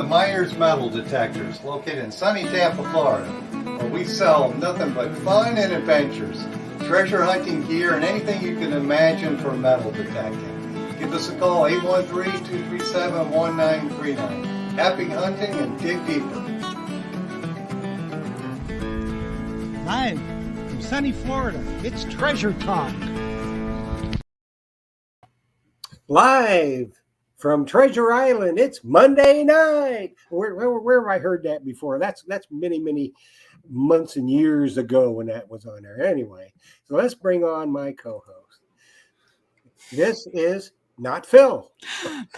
Myers Metal Detectors, located in sunny Tampa, Florida, where we sell nothing but fun and adventures, treasure hunting gear, and anything you can imagine for metal detecting. Give us a call, 813-237-1939. Happy hunting and dig deeper. Live from sunny Florida, it's Treasure Talk. Live from Treasure Island, it's Monday night. Where have I heard that before? That's many months and years ago when that was on there. Anyway, so let's bring on my co-host. This is not Phil.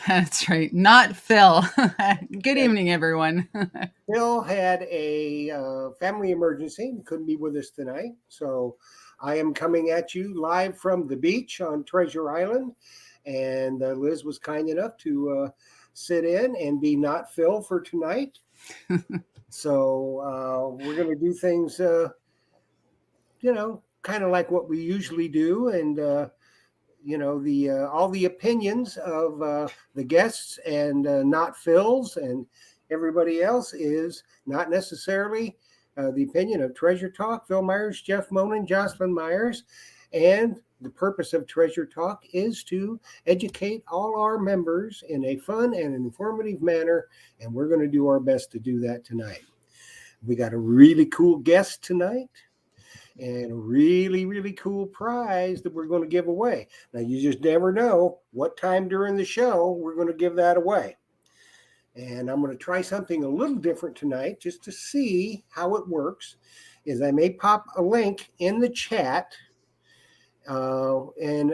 That's right, not Phil. Good evening, everyone. Phil had a family emergency and couldn't be with us tonight. So I am coming at you live from the beach on Treasure Island. And Liz was kind enough to sit in and be not Phil for tonight. So we're going to do things, kind of like what we usually do. And, all the opinions of the guests and not Phil's and everybody else is not necessarily the opinion of Treasure Talk, Phil Myers, Jeff Monin, Jocelyn Myers. And the purpose of Treasure Talk is to educate all our members in a fun and informative manner, and we're going to do our best to do that tonight. We got a really cool guest tonight and a really, really cool prize that we're going to give away. Now, you just never know what time during the show we're going to give that away. And I'm going to try something a little different tonight just to see how it works, is I may pop a link in the chat and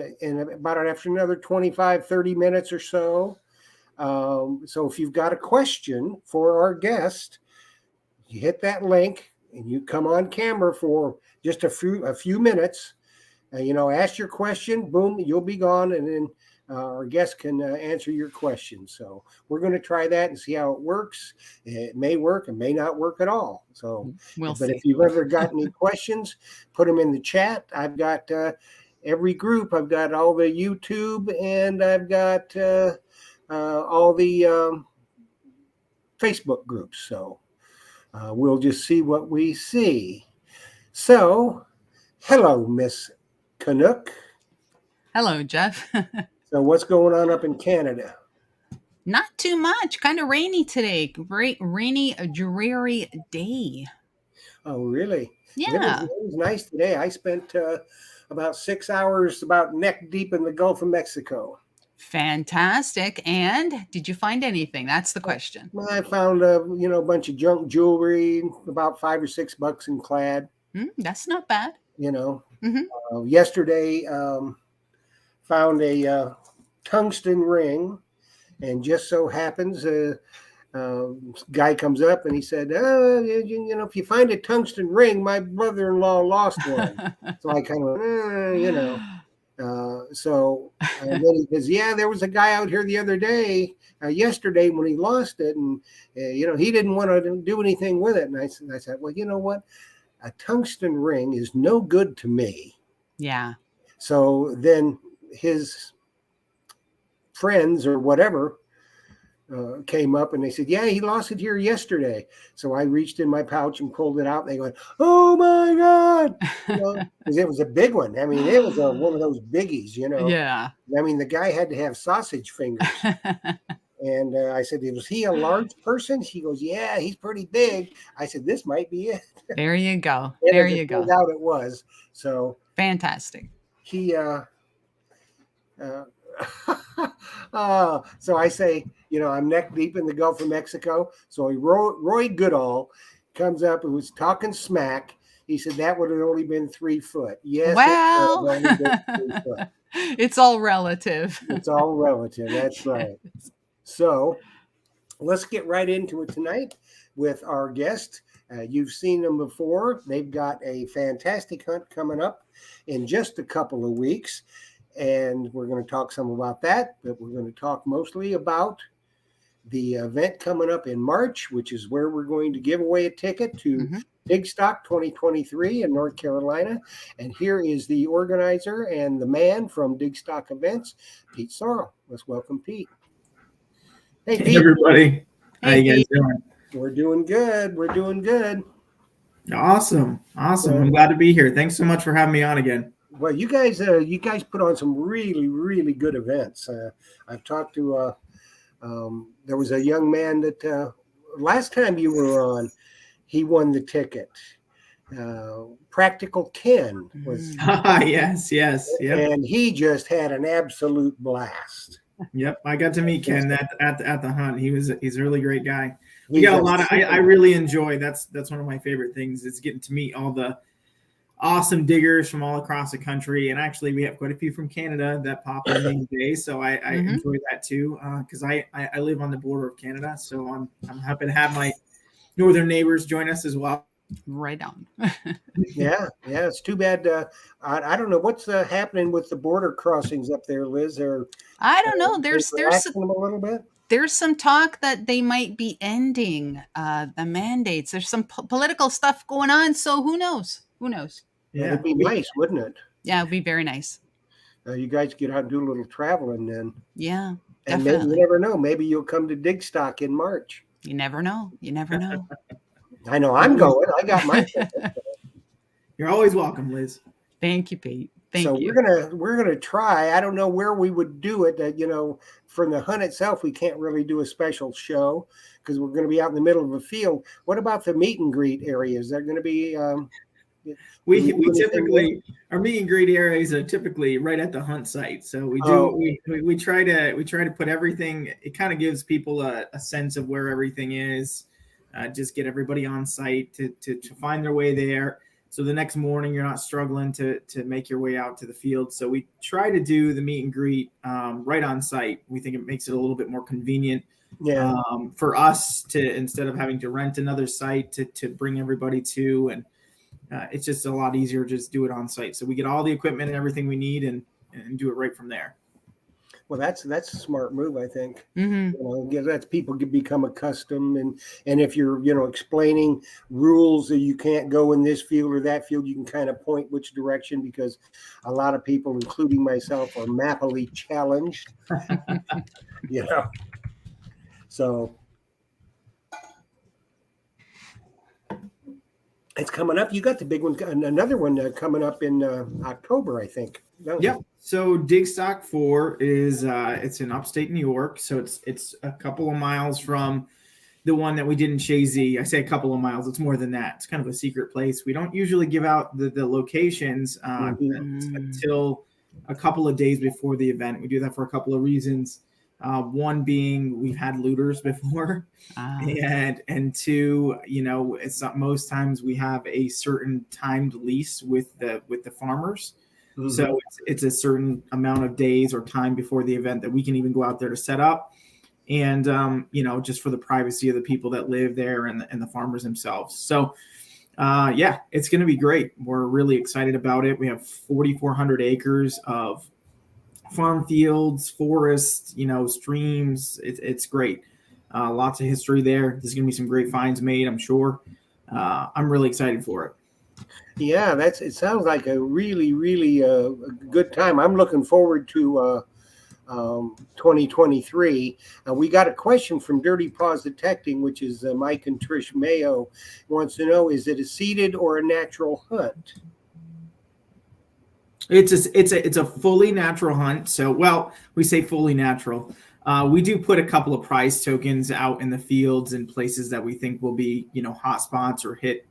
about after another 25-30 minutes or so. So if you've got a question for our guest, you hit that link and you come on camera for just a few minutes. Ask your question, boom, you'll be gone, and then our guest can answer your question. So we're going to try that and see how it works. It may work, it may not work at all. So, but if you've ever got any questions, put them in the chat. I've got every group. I've got all the YouTube, and I've got all the Facebook groups. So we'll just see what we see. So, hello, Miss Canuck. Hello, Jeff. So what's going on up in Canada? Not too much. Kind of rainy today. Great rainy, dreary day. Oh, really? Yeah. It was nice today. I spent about 6 hours about neck deep in the Gulf of Mexico. Fantastic. And did you find anything? That's the question. I found a bunch of junk jewelry, about $5 or $6 in clad. That's not bad. Yesterday, found a tungsten ring, and just so happens guy comes up and he said, if you find a tungsten ring, my brother-in-law lost one. So I kind of so and then he says, there was a guy out here the other day, yesterday, when he lost it, and he didn't want to do anything with it. And I said, well, you know what, a tungsten ring is no good to me. Yeah. So then his friends or whatever came up and they said, he lost it here yesterday. So I reached in my pouch and pulled it out. They went, oh my God. Because it was a big one. I mean, it was one of those biggies, Yeah. I mean, the guy had to have sausage fingers. And I said, was he a large person? She goes, yeah, he's pretty big. I said, this might be it. There you go. And there you go. Turned out it was. So fantastic. He so I say, I'm neck deep in the Gulf of Mexico. So Roy Goodall comes up and was talking smack. He said that would have only been 3 foot. Yes. Well, it only been 3 foot. It's all relative. It's all relative. That's right. So let's get right into it tonight with our guest. You've seen them before. They've got a fantastic hunt coming up in just a couple of weeks. And we're going to talk some about that, but we're going to talk mostly about the event coming up in March, which is where we're going to give away a ticket to Digstock 2023 in North Carolina. And here is the organizer and the man from Digstock Events, Pete Sorrell. Let's welcome Pete. Hey, Pete. Everybody. How Hey, you guys Pete. doing? We're doing good. We're doing good. Awesome. So, I'm glad to be here. Thanks so much for having me on again. well, you guys put on some really, really good events. I've talked to. There was a young man that last time you were on, he won the ticket. Practical Ken was, Yes. Yep. and he just had an absolute blast. Yep. I got to meet Ken at the hunt. He's a really great guy. We He's got a lot of I really enjoy that's one of my favorite things is getting to meet all the awesome diggers from all across the country. And actually we have quite a few from Canada that pop in these days. So I enjoy that too. Because I live on the border of Canada. So I'm happy to have my northern neighbors join us as well. Right on. Yeah. It's too bad. I don't know what's happening with the border crossings up there, Liz. I don't know. They There's relaxing them a little bit. there's some talk that they might be ending the mandates. There's some political stuff going on, so who knows? Who knows? Yeah, it'd be nice, wouldn't it? Yeah, it'd be very nice. You guys get out and do a little traveling then. Yeah, And definitely. maybe, you never know. Maybe you'll come to Digstock in March. You never know. You never know. I know I'm going. I got my. You're always welcome, Liz. Thank you, Pete. Thank So you. we're gonna try. I don't know where we would do it. From the hunt itself, we can't really do a special show because we're going to be out in the middle of a field. What about the meet and greet areas? They're going to be. We typically our meet and greet areas are typically right at the hunt site. So we do we try to put everything. It kind of gives people a sense of where everything is. Just get everybody on site to find their way there. So the next morning you're not struggling to make your way out to the field. So we try to do the meet and greet right on site. We think it makes it a little bit more convenient for us to instead of having to rent another site to bring everybody to and. It's just a lot easier to just do it on site. So we get all the equipment and everything we need and do it right from there. Well, that's a smart move, I think. Mm-hmm. That's people can become accustomed, and if you're explaining rules that you can't go in this field or that field, you can kind of point which direction because a lot of people, including myself, are mappily challenged. So. It's coming up. You got the big one, another one coming up in October, I think. Yep. So Digstock 4 is it's in upstate New York. So it's a couple of miles from the one that we did in Chazy. I say a couple of miles. It's more than that. It's kind of a secret place. We don't usually give out the locations until a couple of days before the event. We do that for a couple of reasons. One being we've had looters before, and two, it's not, most times we have a certain timed lease with the farmers, so it's a certain amount of days or time before the event that we can even go out there to set up, and just for the privacy of the people that live there and the farmers themselves. So. It's going to be great. We're really excited about it. We have 4,400 acres of farm fields, forests, streams. It's great. Lots of history there. There's going to be some great finds made, I'm sure. I'm really excited for it. Yeah, it sounds like a really, really good time. I'm looking forward to 2023. We got a question from Dirty Paws Detecting, which is Mike and Trish Mayo wants to know, is it a seeded or a natural hunt? It's a fully natural hunt. So, well, we say fully natural. We do put a couple of prize tokens out in the fields and places that we think will be, hot spots or hit.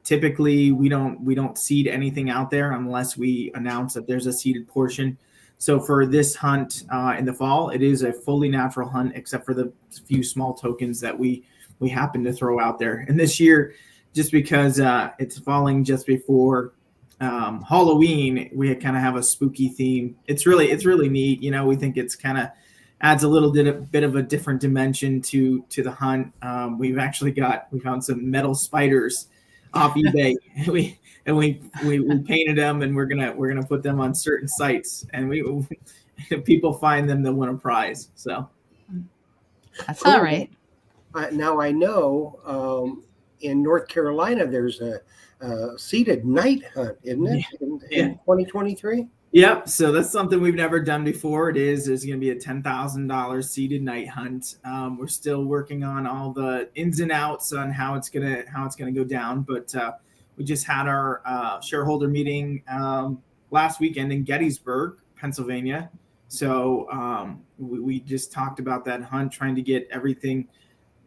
Typically we don't seed anything out there unless we announce that there's a seeded portion. So for this hunt in the fall, it is a fully natural hunt, except for the few small tokens that we happen to throw out there. And this year, just because it's falling just before Halloween, we kind of have a spooky theme. It's really neat. We think it's kind of adds a little bit of a different dimension to the hunt. We found some metal spiders off eBay. we painted them, and we're gonna put them on certain sites, and if people find them, they'll win a prize. So that's all right. Now I know in North Carolina there's a seeded night hunt, isn't it? In 2023? Yep. So that's something we've never done before. There's going to be a $10,000 seated night hunt. We're still working on all the ins and outs on how it's gonna go down. But we just had our shareholder meeting last weekend in Gettysburg, Pennsylvania. So we just talked about that hunt, trying to get everything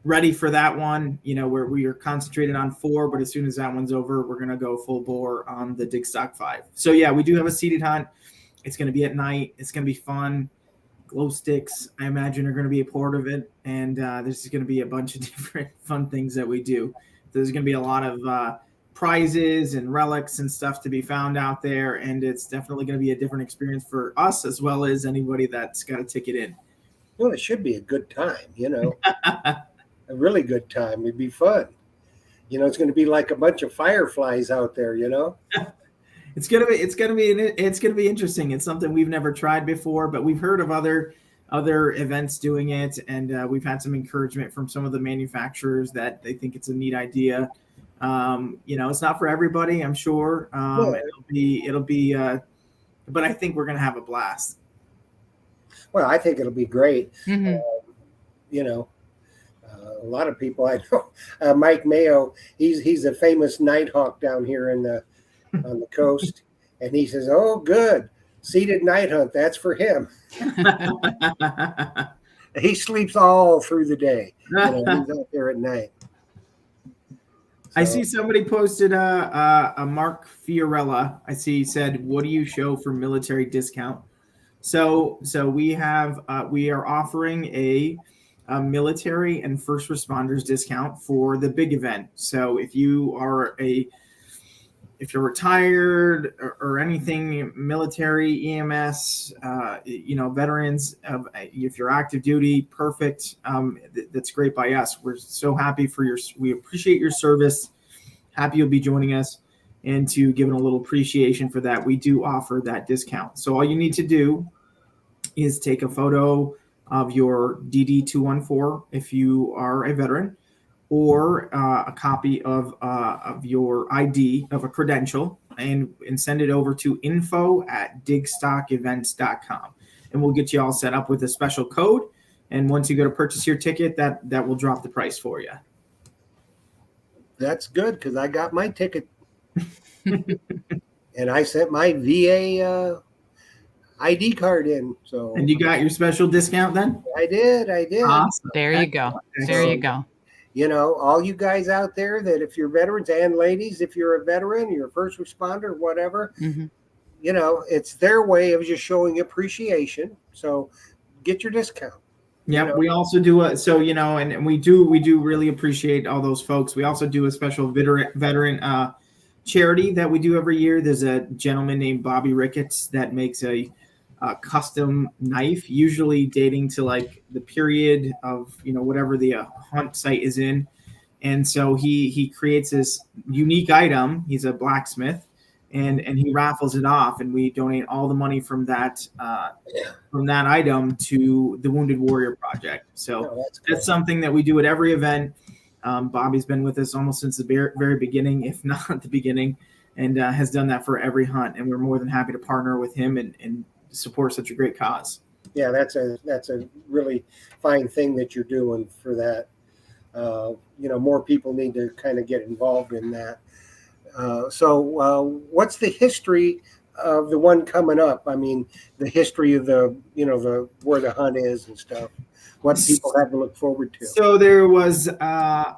ready for that one, where we are concentrated on 4, but as soon as that one's over, we're going to go full bore on the Digstock 5. So yeah, we do have a seated hunt. It's going to be at night. It's going to be fun. Glow sticks, I imagine, are going to be a part of it. And there's going to be a bunch of different fun things that we do. There's going to be a lot of prizes and relics and stuff to be found out there. And it's definitely going to be a different experience for us as well as anybody that's got a ticket in. Well, it should be a good time, a really good time. It'd be fun. It's going to be like a bunch of fireflies out there, It's gonna be interesting. It's something we've never tried before, but we've heard of other events doing it, and we've had some encouragement from some of the manufacturers that they think it's a neat idea. It's not for everybody, I'm sure. It'll be, but I think we're gonna have a blast. Well, I think it'll be great. Mm-hmm. A lot of people I know, Mike Mayo, he's a famous nighthawk down here on the coast, and he says, "Oh, good, seated night hunt. That's for him." He sleeps all through the day. He's out there at night. I see somebody posted a Mark Fiorella. I see said, "What do you show for military discount?" So we are offering a military and first responders discount for the big event. So if you're retired or anything, military, EMS, veterans, if you're active duty, perfect. That's great by us. We're so happy we appreciate your service. Happy you'll be joining us, and to give it a little appreciation for that, we do offer that discount. So all you need to do is take a photo of your DD-214 if you are a veteran, or a copy of your ID, of a credential, and send it over to info@digstockevents.com. And we'll get you all set up with a special code. And once you go to purchase your ticket, that will drop the price for you. That's good, because I got my ticket. And I sent my VA ID card in. So. And you got your special discount then? I did. Awesome. There you go. You go. All you guys out there, that if you're veterans, and ladies, if you're a veteran, you're a first responder, whatever, Mm-hmm. It's their way of just showing appreciation. So get your discount. Yep. We also do and we do really appreciate all those folks. We also do a special veteran charity that we do every year. There's a gentleman named Bobby Ricketts that makes a custom knife, usually dating to like the period of whatever the hunt site is in, and so he creates this unique item. He's a blacksmith, and he raffles it off, and we donate all the money from that item to the Wounded Warrior Project. So that's something that we do at every event. Bobby's been with us almost since the very beginning, if not the beginning, and has done that for every hunt, and we're more than happy to partner with him and support such a great cause. Yeah, that's a really fine thing that you're doing for that. More people need to kind of get involved in that. So what's the history of the one coming up? I mean, the history of the where the hunt is and stuff. What people have to look forward to. So there was, I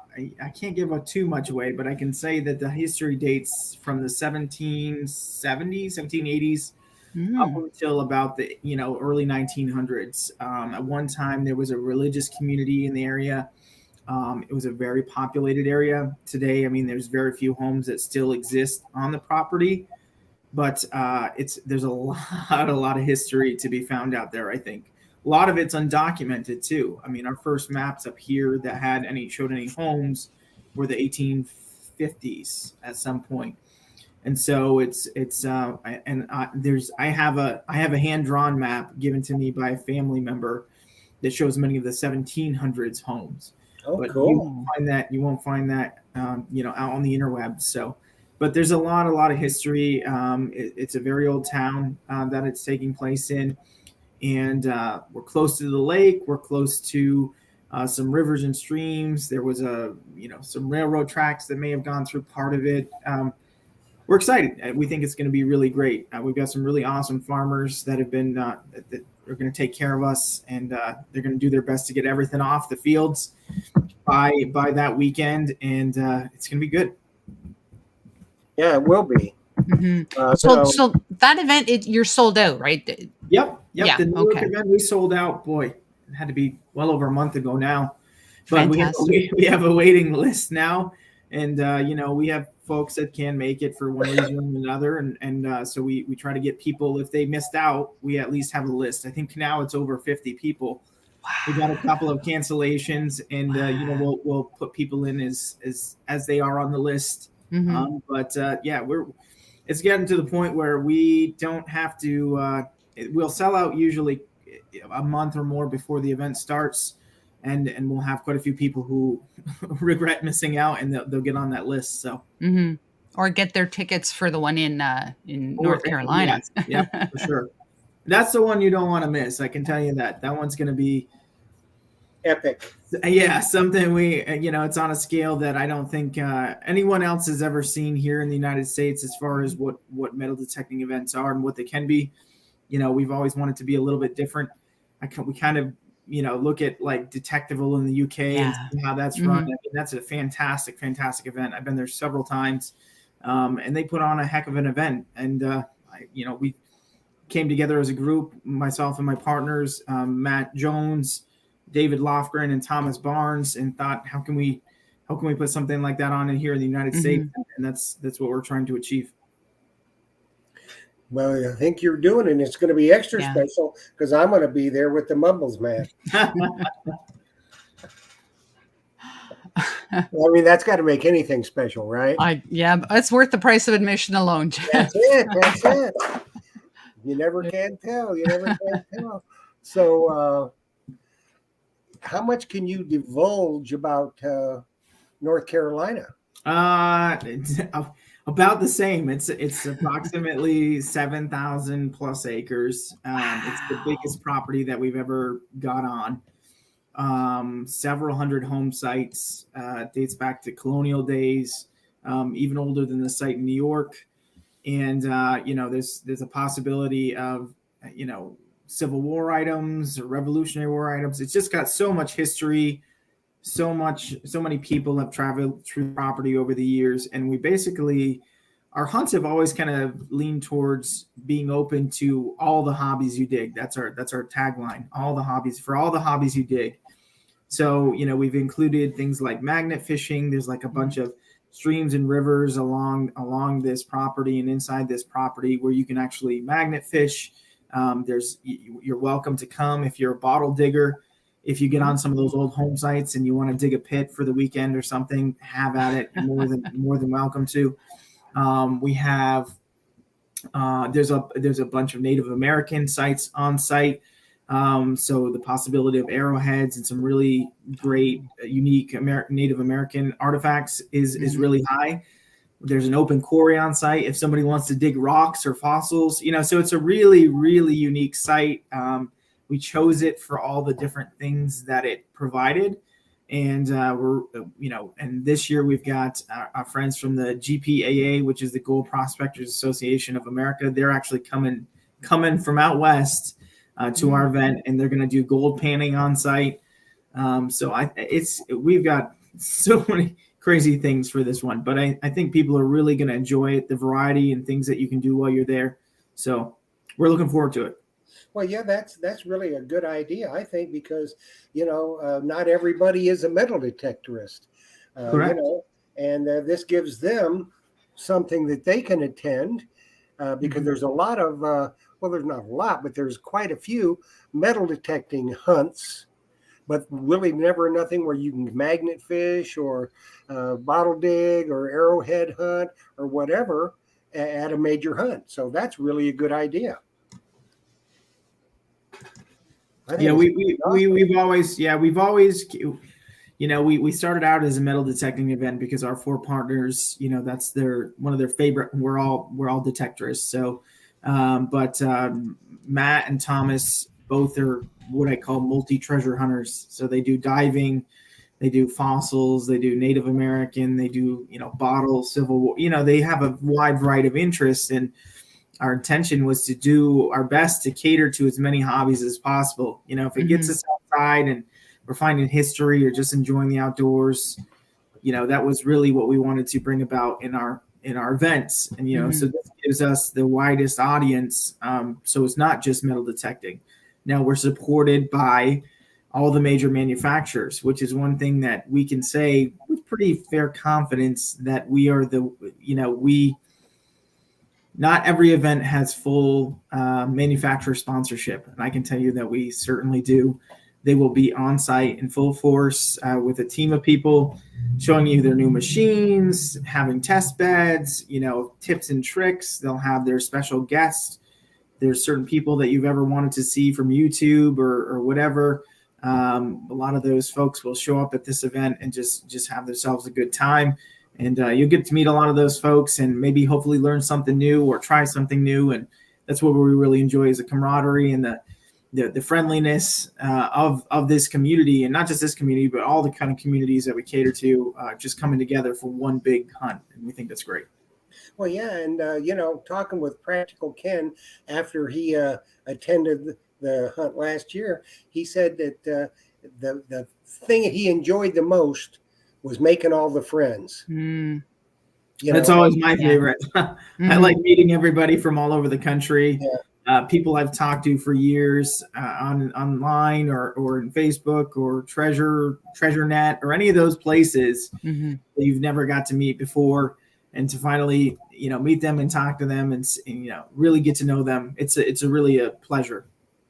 can't give too much away, but I can say that the history dates from the 1770s, 1780s, up until about the early 1900s. At one time, there was a religious community in the area. It was a very populated area. Today, there's very few homes that still exist on the property, but there's a lot of history to be found out there. I think a lot of it's undocumented too. Our first maps up here that showed any homes were the 1850s at some point. And so I have a hand-drawn map given to me by a family member that shows many of the 1700s homes. Oh, but cool. You won't find that out on the interwebs. So, but there's a lot of history. It's a very old town that it's taking place in, and we're close to the lake. We're close to some rivers and streams. There was some railroad tracks that may have gone through part of it. We're excited. We think it's going to be really great. We've got some really awesome farmers that have been that are going to take care of us, and they're going to do their best to get everything off the fields by that weekend, and it's going to be good. Yeah, it will be. So that event, you're sold out, right? Yep. Yeah, The New York event we sold out. Boy, it had to be well over a month ago now. But we have a waiting list now, and we have folks that can make it for one reason or another, and so we try to get people. If they missed out, we at least have a list. I think now it's over 50 people. Wow. We got a couple of cancellations, and we'll put people in as they are on the list. It's getting to the point where we don't have to. We'll sell out usually a month or more before the event starts, and we'll have quite a few people who regret missing out, and they'll get on that list. So, or get their tickets for the one in North Carolina. Yeah, for sure. That's the one you don't want to miss. I can tell you that one's going to be epic. Yeah, something it's on a scale that I don't think anyone else has ever seen here in the United States as far as what metal detecting events are and what they can be. We've always wanted to be a little bit different. We kind of, look at like Detectival in the UK and see how that's run. I mean, that's a fantastic event. I've been there several times, and they put on a heck of an event. And, we came together as a group, myself and my partners, Matt Jones, David Lofgren, and Thomas Barnes, and thought, how can we put something like that on in here in the United States? And that's what we're trying to achieve. Well, I think you're doing it. And it's going to be extra special because I'm going to be there with the Mumbles man. I mean, that's got to make anything special, right? It's worth the price of admission alone. That's it. You never can tell. So, how much can you divulge about North Carolina? About the same. It's approximately 7,000 plus acres. It's the biggest property that we've ever got on. Several hundred home sites. Dates back to colonial days, even older than the site in New York. And there's a possibility of Civil War items, Revolutionary War items. It's just got so much history, so many people have traveled through the property over the years, and we basically, our hunts have always kind of leaned towards being open to all the hobbies you dig. That's our tagline: all the hobbies you dig. So we've included things like magnet fishing. There's like a bunch of streams and rivers along this property and inside this property where you can actually magnet fish. You're welcome to come if you're a bottle digger. If you get on some of those old home sites and you want to dig a pit for the weekend or something, have at it. More than welcome to. We have there's a bunch of Native American sites on site. So the possibility of arrowheads and some really great, unique Native American artifacts is really high. There's an open quarry on site if somebody wants to dig rocks or fossils. So it's a really, really unique site. We chose it for all the different things that it provided. And and this year we've got our friends from the GPAA, which is the Gold Prospectors Association of America. They're actually coming from out west to our event, and they're going to do gold panning on site. We've got so many crazy things for this one, but I think people are really going to enjoy it, the variety and things that you can do while you're there. So we're looking forward to it. Well, yeah, that's really a good idea, I think, because, not everybody is a metal detectorist, Correct. And this gives them something that they can attend because there's a lot of, there's not a lot, but there's quite a few metal detecting hunts, but really never nothing where you can magnet fish or bottle dig or arrowhead hunt or whatever at a major hunt. So that's really a good idea. We've always, we started out as a metal detecting event because our 4 partners, that's one of their favorite. We're all detectorists. So, but Matt and Thomas both are what I call multi-treasure hunters. So they do diving, they do fossils, they do Native American, they do bottles, Civil War. They have a wide variety of interests, and our intention was to do our best to cater to as many hobbies as possible. If it gets us outside and we're finding history or just enjoying the outdoors, that was really what we wanted to bring about in our events. And so this gives us the widest audience. So it's not just metal detecting. Now we're supported by all the major manufacturers, which is one thing that we can say with pretty fair confidence that we are not every event has full manufacturer sponsorship. And I can tell you that we certainly do. They will be on site in full force with a team of people showing you their new machines, having test beds, tips and tricks. They'll have their special guests. There's certain people that you've ever wanted to see from YouTube or whatever. A lot of those folks will show up at this event and just have themselves a good time. And you'll get to meet a lot of those folks and maybe hopefully learn something new or try something new. And that's what we really enjoy, is the camaraderie and the friendliness of this community, and not just this community, but all the kind of communities that we cater to, just coming together for one big hunt. And we think that's great. Well, yeah. And, talking with Practical Ken after he attended the hunt last year, he said that the thing that he enjoyed the most was making all the friends. That's always my favorite. I like meeting everybody from all over the country. People I've talked to for years online or in Facebook or TreasureNet or any of those places that you've never got to meet before, and to finally meet them and talk to them and really get to know them. It's really a pleasure.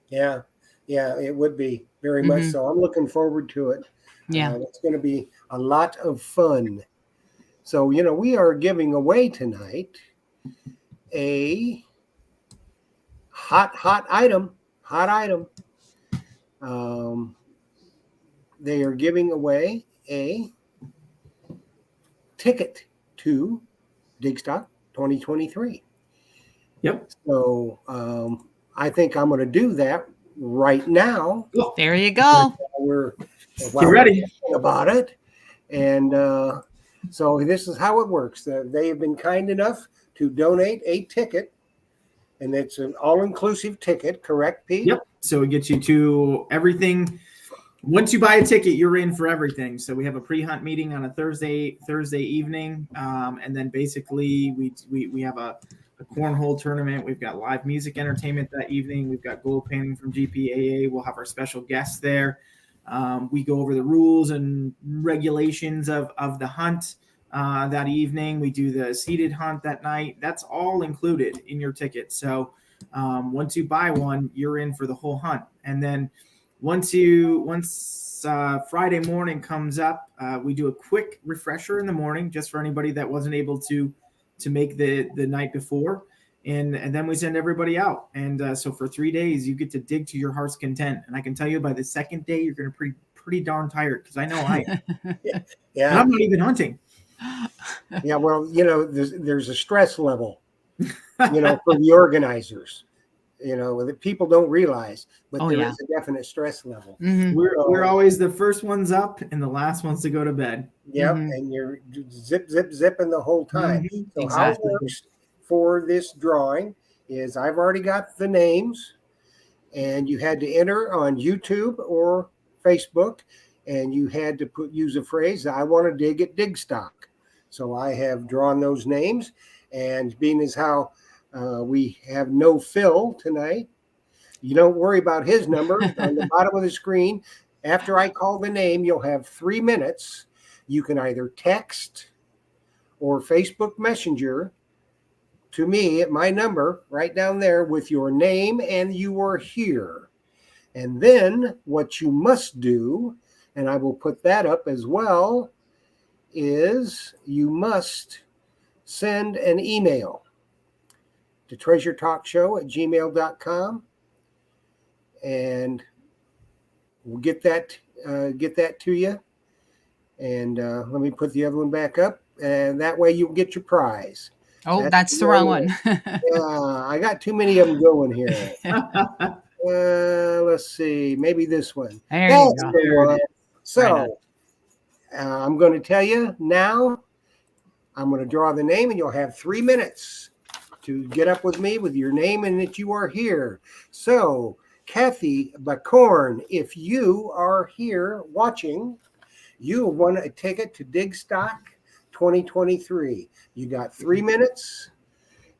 Yeah, it would be very much so. I'm looking forward to it. Yeah, it's going to be a lot of fun. So, we are giving away tonight a hot item. They are giving away a ticket to Digstock 2023. Yep. So I think I'm going to do that right now. There you go. Get ready about it. And so this is how it works. They have been kind enough to donate a ticket, and it's an all-inclusive ticket, correct, Pete? Yep. So it gets you to everything. Once you buy a ticket, you're in for everything. So we have a pre-hunt meeting on a Thursday evening, and then basically we have a cornhole tournament. We've got live music entertainment that evening. We've got gold painting from GPAA. We'll have our special guests there. We go over the rules and regulations of the hunt that evening. We do the seated hunt that night. That's all included in your ticket. So once you buy one, you're in for the whole hunt. And then once Friday morning comes up, we do a quick refresher in the morning just for anybody that wasn't able to make the night before. And then we send everybody out. And so for 3 days, you get to dig to your heart's content. And I can tell you by the second day, you're going to be pretty darn tired, because I know I am. Yeah. And I'm not even hunting. Yeah, well, there's a stress level, for the organizers, that people don't realize, but there is a definite stress level. We're always the first ones up and the last ones to go to bed. Yep, and you're zipping the whole time. So exactly. How it works for this drawing is I've already got the names, and you had to enter on YouTube or Facebook, and you had to use a phrase, I want to dig at Digstock. So I have drawn those names, and being as how we have no Phil tonight, you don't worry about his number. On the bottom of the screen, after I call the name, you'll have 3 minutes. You can either text or Facebook Messenger to me at my number right down there with your name and you are here. And then what you must do, and I will put that up as well, is you must send an email to treasuretalkshow@gmail.com, and we'll get that to you. And let me put the other one back up, and that way you'll get your prize. Oh, that's the wrong one. I got too many of them going here. Let's see, maybe this one. There That's you go. the one. Right So I'm going to tell you now. I'm going to draw the name, and you'll have 3 minutes to get up with me with your name and that you are here. So, Kathy Bacorn, if you are here watching, you won a ticket to Digstock 2023. You got 3 minutes.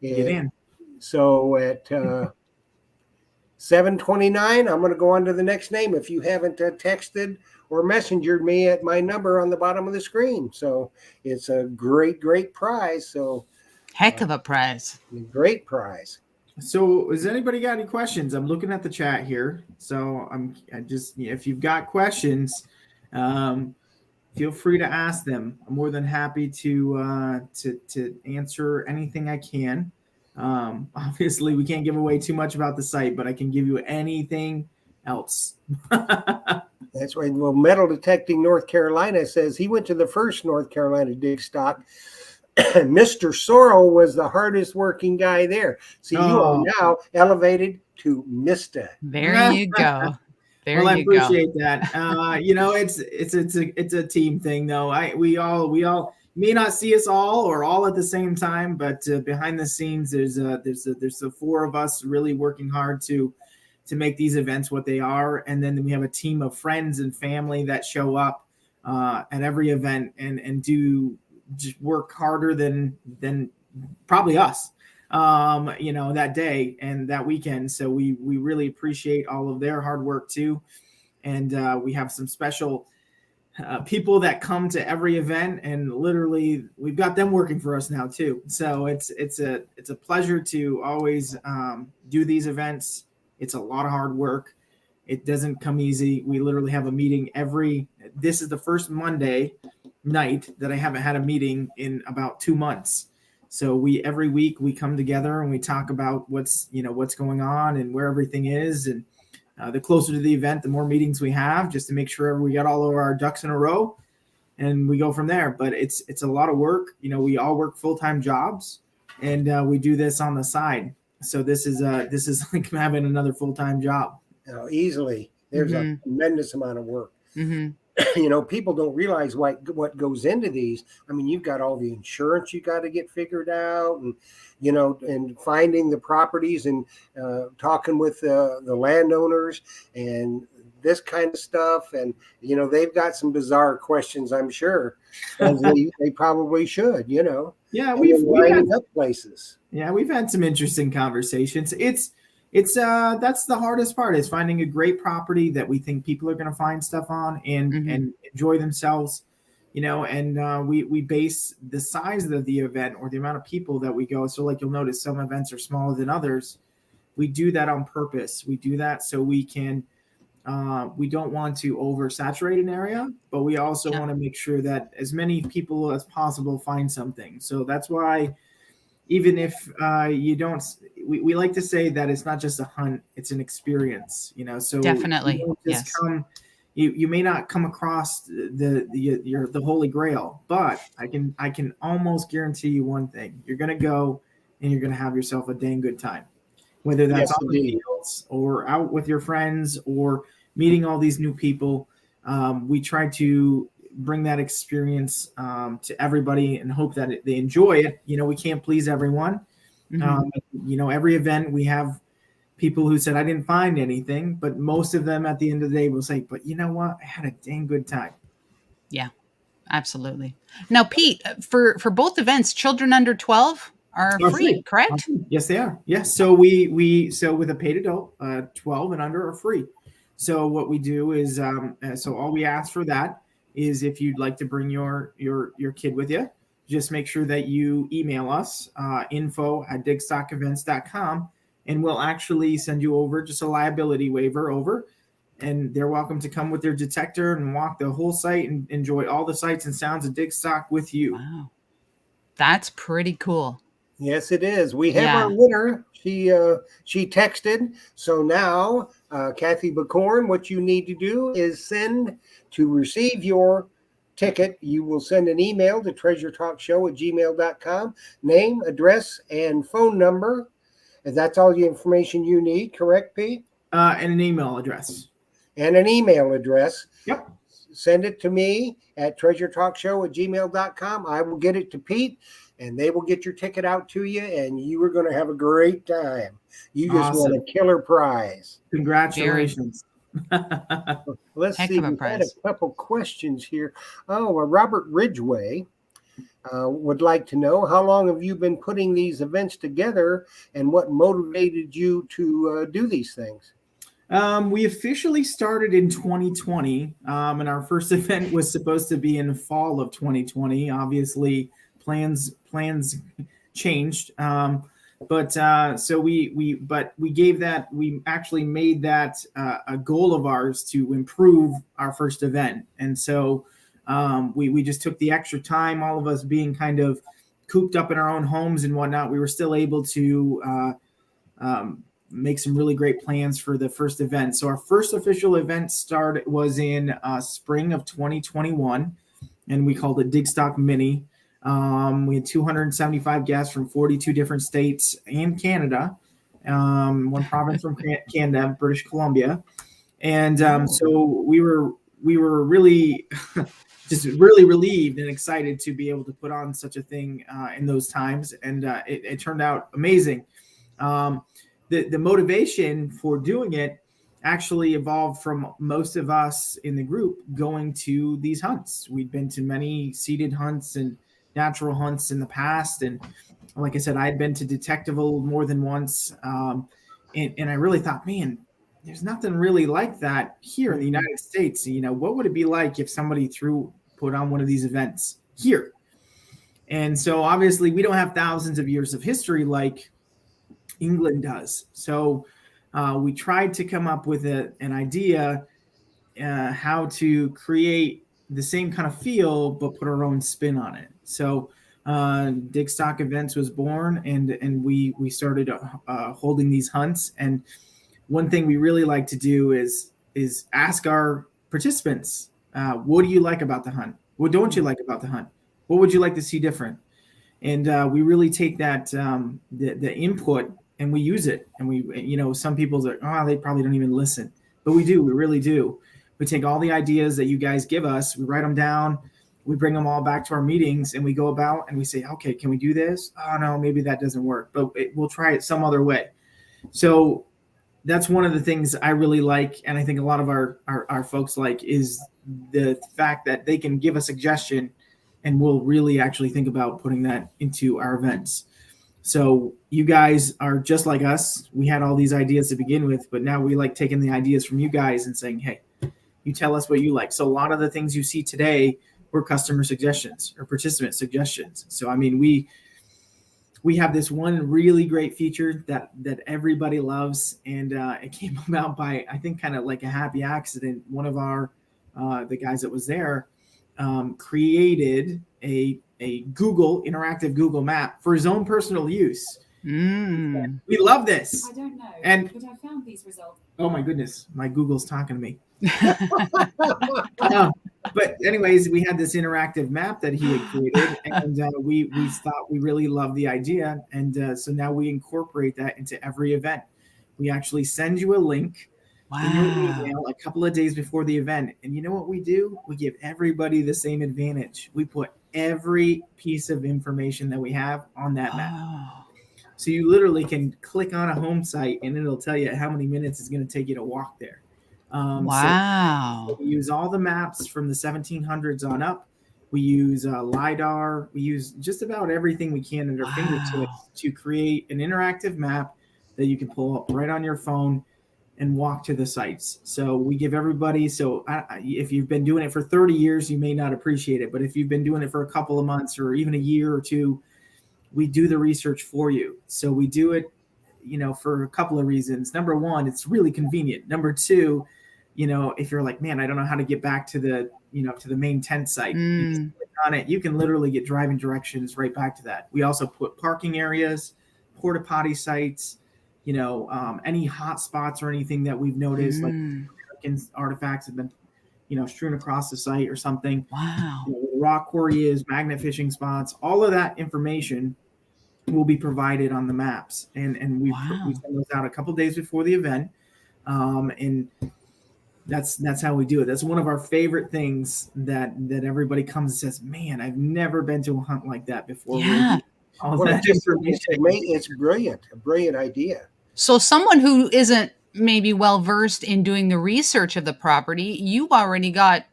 Get in. So at 7:29, I'm going to go on to the next name if you haven't texted or messengered me at my number on the bottom of the screen. So it's a great, great prize. So Heck of a prize. great prize. So, has anybody got any questions? I'm looking at the chat here. So, if you've got questions, feel free to ask them. I'm more than happy to answer anything I can. Obviously, we can't give away too much about the site, but I can give you anything else. That's right. Well, Metal Detecting North Carolina says he went to the first North Carolina Digstock. Mr. Sorrell was the hardest working guy there. See, you are now elevated to Mr. There you go. There I you appreciate that. It's a team thing, though. We all may not see us all or all at the same time, but behind the scenes, there's the 4 of us really working hard to make these events what they are, and then we have a team of friends and family that show up at every event and do just work harder than probably us, that day and that weekend. So we really appreciate all of their hard work too. And we have some special people that come to every event, and literally we've got them working for us now too. So it's a pleasure to always do these events. It's a lot of hard work. It doesn't come easy. We literally have a meeting this is the first Monday night that I haven't had a meeting in about 2 months. So every week we come together and we talk about what's going on and where everything is. And the closer to the event, the more meetings we have, just to make sure we got all of our ducks in a row, and we go from there. But it's a lot of work. We all work full-time jobs, and we do this on the side. So this is like having another full-time job. Easily. There's a tremendous amount of work. Mm-hmm. People don't realize what goes into these. I mean, you've got all the insurance you got to get figured out, and and finding the properties and talking with the landowners and this kind of stuff. And they've got some bizarre questions, I'm sure, as they probably should. Yeah, we've had up places. Yeah, we've had some interesting conversations. It's that's the hardest part, is finding a great property that we think people are going to find stuff on and enjoy themselves, and we base the size of the event or the amount of people that we go. So like you'll notice some events are smaller than others. We do that on purpose. We do that so we can, we don't want to oversaturate an area, but we also want to make sure that as many people as possible find something. So that's why, even if you don't, we like to say that it's not just a hunt, it's an experience, so definitely. You don't just come, you may not come across the Holy Grail, but I can almost guarantee you one thing: you're going to go and you're going to have yourself a dang good time, whether that's on the fields or out with your friends or meeting all these new people. We try to bring that experience to everybody and hope that they enjoy it. We can't please everyone. Every event we have people who said, I didn't find anything, but most of them at the end of the day will say, but you know what? I had a dang good time. Yeah, absolutely. Now, Pete, for both events, children under 12 are free, correct? Yes, they are. Yes. So so with a paid adult, 12 and under are free. So what we do is, so all we ask for that is if you'd like to bring your kid with you, just make sure that you email us, info@digstockevents.com, and we'll actually send you over just a liability waiver over, and they're welcome to come with their detector and walk the whole site and enjoy all the sights and sounds of Digstock with you. Wow. That's pretty cool. Yes, it is. We have our winner. She texted. So now, Kathy Bacorn, what you need to do is send to receive your ticket, you will send an email to treasuretalkshow@gmail.com, name, address, and phone number. And that's all the information you need, correct, Pete? And an email address. And an email address. Yep. Send it to me at treasuretalkshow@gmail.com. I will get it to Pete, and they will get your ticket out to you, and you are going to have a great time. You just Awesome. won a killer prize. Congratulations. Let's Heck see. of a We've had prize. a couple questions here. Robert Ridgway would like to know, how long have you been putting these events together, and what motivated you to do these things? We officially started in 2020, and our first event was supposed to be in the fall of 2020. Obviously, plans changed, so we gave that, we actually made that a goal of ours to improve our first event, and so we just took the extra time. All of us being kind of cooped up in our own homes and whatnot, we were still able to make some really great plans for the first event. So our first official event was in spring of 2021, and we called it Digstock Mini. We had 275 guests from 42 different states and Canada, one province from Canada, British Columbia, and so we were really just really relieved and excited to be able to put on such a thing in those times, and it turned out amazing. The motivation for doing it actually evolved from most of us in the group going to these hunts. We'd been to many seated hunts and natural hunts in the past. And like I said, I'd been to Detectival more than once. And I really thought, man, there's nothing really like that here in the United States. You know, what would it be like if somebody put on one of these events here? And so obviously we don't have thousands of years of history like England does. So we tried to come up with an idea how to create the same kind of feel, but put our own spin on it. So Digstock Events was born, and we started holding these hunts. And one thing we really like to do is ask our participants, what do you like about the hunt? What don't you like about the hunt? What would you like to see different? And we really take that the input, and we use it. And we, some people's like, oh, they probably don't even listen, but we do. We really do. We take all the ideas that you guys give us, we write them down, we bring them all back to our meetings, and we go about and we say, okay, can we do this? Oh no, maybe that doesn't work, but we'll try it some other way. So that's one of the things I really like, and I think a lot of our folks like, is the fact that they can give a suggestion, and we'll really actually think about putting that into our events. So you guys are just like us. We had all these ideas to begin with, but now we like taking the ideas from you guys and saying, hey, you tell us what you like. So a lot of the things you see today were customer suggestions or participant suggestions. So, I mean, we have this one really great feature that everybody loves, and it came about by, I think, kind of like a happy accident. One of the guys that was there created a interactive Google map for his own personal use. We love this. I don't know, but I found these results. Oh my goodness, my Google's talking to me. But anyways, we had this interactive map that he had created, and we thought we really loved the idea, and so now we incorporate that into every event. We actually send you a link in your email a couple of days before the event, and you know what we do? We give everybody the same advantage. We put every piece of information that we have on that map. So you literally can click on a home site, and it'll tell you how many minutes it's going to take you to walk there. So we use all the maps from the 1700s on up. We use LiDAR. We use just about everything we can at our fingertips to create an interactive map that you can pull up right on your phone and walk to the sites. So we give everybody, if you've been doing it for 30 years, you may not appreciate it, but if you've been doing it for a couple of months or even a year or two, we do the research for you. So we do it, for a couple of reasons. Number one, it's really convenient. Number two, if you're like, man, I don't know how to get back to the main tent site, you just click on it, you can literally get driving directions right back to that. We also put parking areas, porta potty sites, any hot spots or anything that we've noticed, like American artifacts have been, strewn across the site or something. Wow. Where the rock quarry is, magnet fishing spots, all of that information will be provided on the maps, and we send those out a couple days before the event, and that's how we do it. That's one of our favorite things that everybody comes and says, "Man, I've never been to a hunt like that before." Yeah. It's brilliant, a brilliant idea. So someone who isn't maybe well versed in doing the research of the property, you already got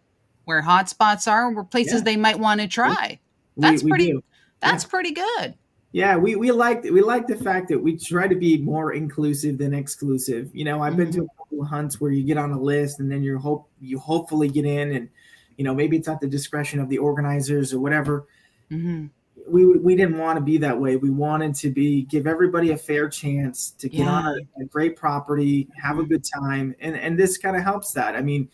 where hotspots are, where places they might want to try. That's pretty good. Yeah, we like the fact that we try to be more inclusive than exclusive. I've been to a couple of hunts where you get on a list and then you hopefully get in, and maybe it's at the discretion of the organizers or whatever. Mm-hmm. We didn't want to be that way. We wanted to give everybody a fair chance to get on a great property, have a good time, and this kind of helps that. I mean,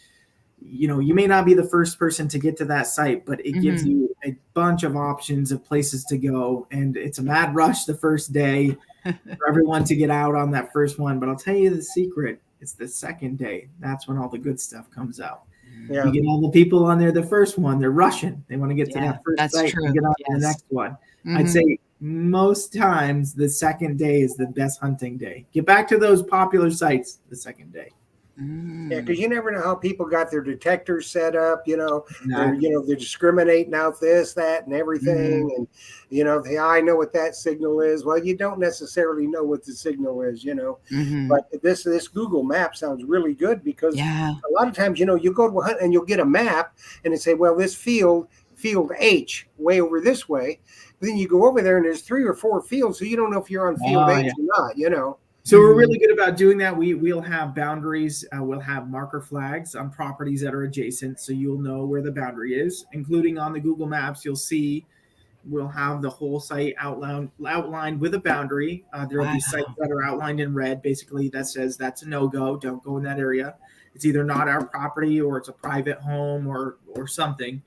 you may not be the first person to get to that site, but it gives you a bunch of options of places to go. And it's a mad rush the first day for everyone to get out on that first one. But I'll tell you the secret. It's the second day. That's when all the good stuff comes out. Yeah. You get all the people on there the first one. They're rushing. They want to get to that first site and get on to the next one. Mm-hmm. I'd say most times the second day is the best hunting day. Get back to those popular sites the second day. Yeah, because you never know how people got their detectors set up, they're discriminating out this, that, and everything. And, I know what that signal is. Well, you don't necessarily know what the signal is, But this Google map sounds really good because a lot of times, you go to a hunt and you'll get a map and it say, well, this field H way over this way. But then you go over there and there's 3 or 4 fields, so you don't know if you're on field H or not, So we're really good about doing that. We'll have boundaries. We'll have marker flags on properties that are adjacent, so you'll know where the boundary is. Including on the Google Maps, you'll see we'll have the whole site outlined with a boundary. There will be sites that are outlined in red. Basically, that says that's a no-go. Don't go in that area. It's either not our property or it's a private home or something.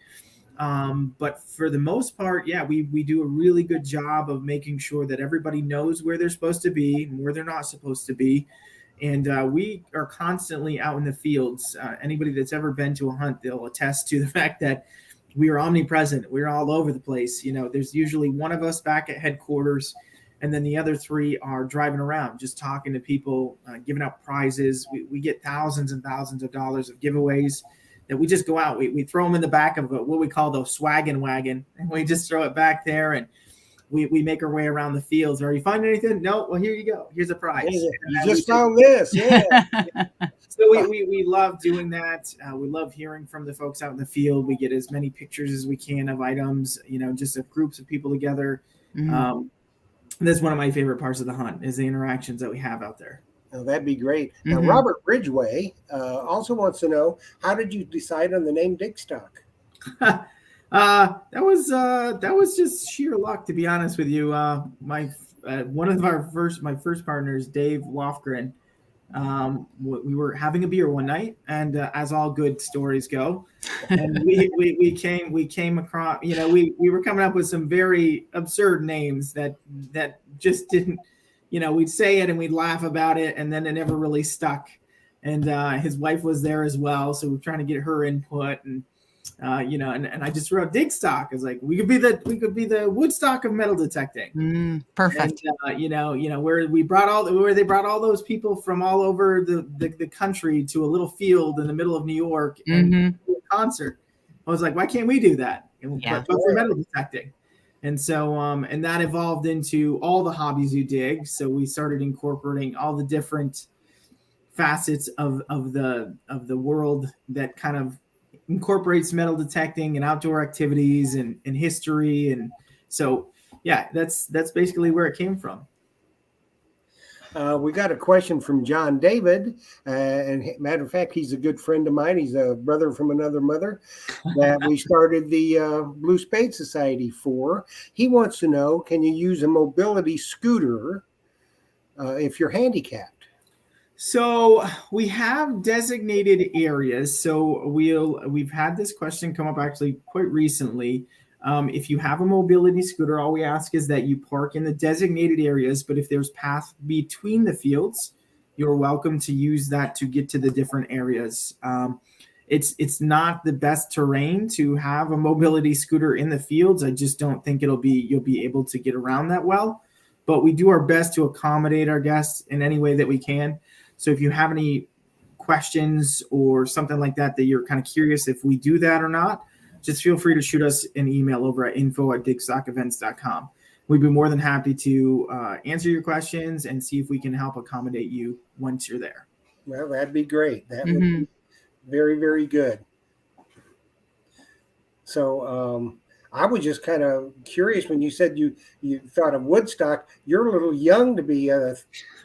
But for the most part, we do a really good job of making sure that everybody knows where they're supposed to be and where they're not supposed to be. And we are constantly out in the fields. Anybody that's ever been to a hunt, they'll attest to the fact that we are omnipresent. We're all over the place. There's usually one of us back at headquarters, and then the other 3 are driving around, just talking to people, giving out prizes. We get thousands and thousands of dollars of giveaways that we just go out. We throw them in the back of what we call the swaggin' wagon, and we just throw it back there, and we make our way around the fields. Are you finding anything? No. Well, here you go. Here's a prize. You just found this. Yeah. So we love doing that. We love hearing from the folks out in the field. We get as many pictures as we can of items, just of groups of people together. Mm-hmm. That's one of my favorite parts of the hunt is the interactions that we have out there. Oh, that'd be great. Now, Robert Ridgway also wants to know, how did you decide on the name Digstock? That was just sheer luck, to be honest with you. My first partners, Dave Lofgren, we were having a beer one night, and as all good stories go, and we came across, we were coming up with some very absurd names that just didn't. We'd say it and we'd laugh about it, and then it never really stuck. And his wife was there as well, so we're trying to get her input. And and I just wrote Digstock. I was like, we could be the Woodstock of metal detecting. Perfect. And where they brought all those people from all over the country to a little field in the middle of New York and do a concert. I was like, why can't we do that? But for metal detecting. And so, and that evolved into all the hobbies you dig. So we started incorporating all the different facets of the world that kind of incorporates metal detecting and outdoor activities and history. And so, that's basically where it came from. We got a question from John David, and matter of fact, he's a good friend of mine. He's a brother from another mother that we started the Blue Spade Society for. He wants to know, can you use a mobility scooter if you're handicapped? So we have designated areas. So we've had this question come up actually quite recently. If you have a mobility scooter, all we ask is that you park in the designated areas, but if there's path between the fields, you're welcome to use that to get to the different areas. It's not the best terrain to have a mobility scooter in the fields. I just don't think you'll be able to get around that well. But we do our best to accommodate our guests in any way that we can. So if you have any questions or something like that you're kind of curious if we do that or not, just feel free to shoot us an email over at info@digstockevents.com. We'd be more than happy to answer your questions and see if we can help accommodate you once you're there. Well, that'd be great. That would be very, very good. So I was just kind of curious when you said you thought of Woodstock. You're a little young to be